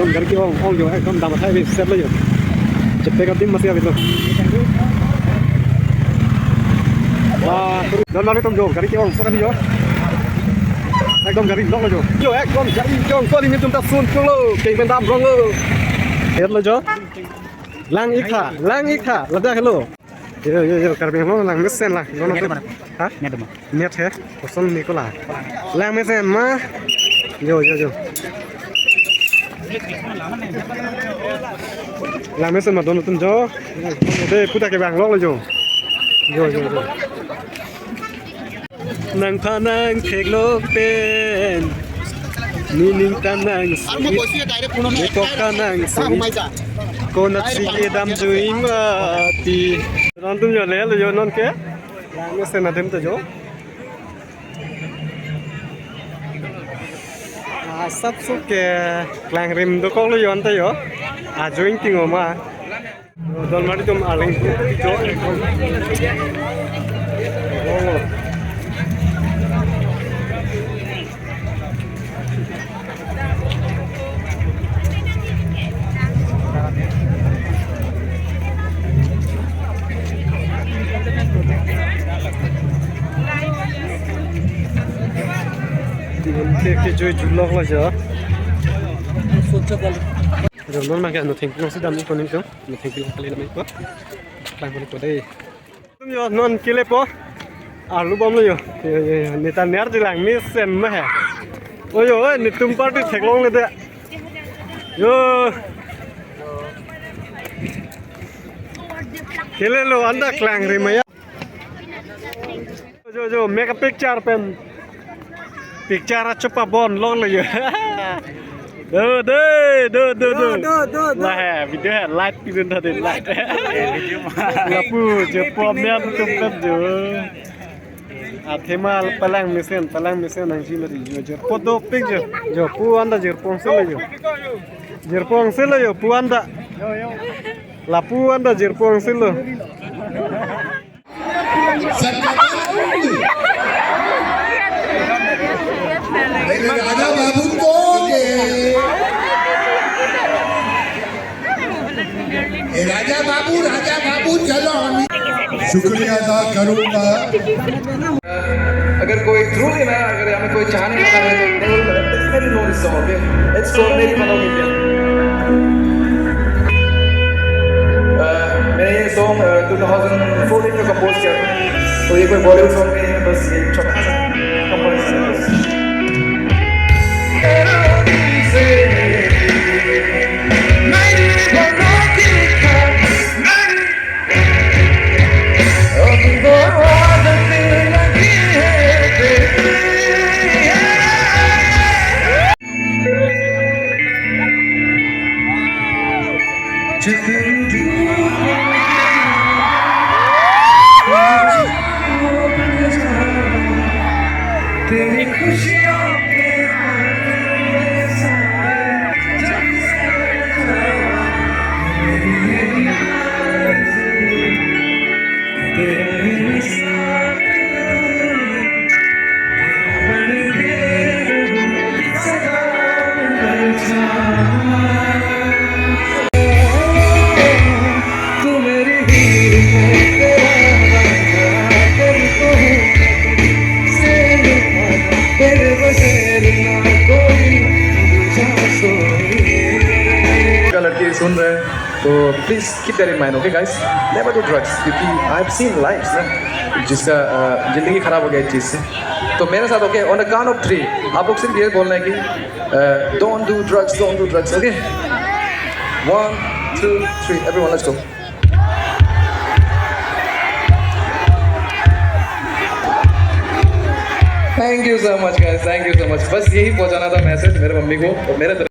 Don garing ki ong yo ekdom dam thai bi set lo yo cepet ka tim masih abis lo wah don lari tom jo garing ki ong sekan yo ekdom garing dong lo yo ekdom garing ki ong ko ni tum ta sun chung lo keng ben dam rong lo het lo jo lang ik tha lada hello yo Karbi mo lang mesen lah gono ha net he koson ni ko la lang mesen ma yo lang mesen ma don tum jo de puta ke bang lok lo yo nang pha nang thek lok pen ni ning tan nang ni ko ka nang cô nát xí kia đam chui mà thì non tum giờ lẽ là giờ non kia nó sẽ là thêm tới chỗ sắp suốt kia làng rim đó có lấy yon tới chỗ join tiếng mà don mà đi tôm lên chỗ cái chơi chụp lóc là chưa? Rồi nó mang cái nó thành nó sẽ đâm con này không? Nó thành cái cái này quá. Đang con này đây. Chúng yo non kile po. Lúc bom rồi. Người ta ném chỉ làng miss xem mà hả? Ôi ơi, người tum party thẹt long lên đấy. Yo. Kile lo anda klang ri maya. Yo make a picture pen. Picture cepat bon long lagi. Duh. Lah, video light pin tadi light. Lapu Jepom ni aku tempat je. Athema palang mesin nang sini lagi. Jepot do ping je. Pu anda Jepong sel yo. Pu anda. Lapu anda Jepong sel lo. Raja Babu को राजा बाबू चलो शुक्रिया अदा करूंगा अगर कोई through ना अगर हमें कोई चाहने वाला है तो definitely know this song okay let's go मेरी मनोगी मैंने ये सॉन्ग 2014 में कंपोज किया तो ये कोई बॉलीवुड सॉन्ग नहीं है बस ये छोटा सा कंपोजिशन है तेरी खुशियों के लड़के सुन रहे हैं तो please keep that in mind okay guys never do drugs क्योंकि आई हैव सीन लाइफ्स ना जिसका जिंदगी खराब हो गया इस चीज़ से तो मेरे साथ okay on the count of 3 आप लोग सिर्फ ये बोलना है कि don't do drugs okay 1 2 3 everyone let's go thank you so much guys thank you so much बस यही पहुंचाना था मैसेज मेरे मम्मी को और मेरे तरफ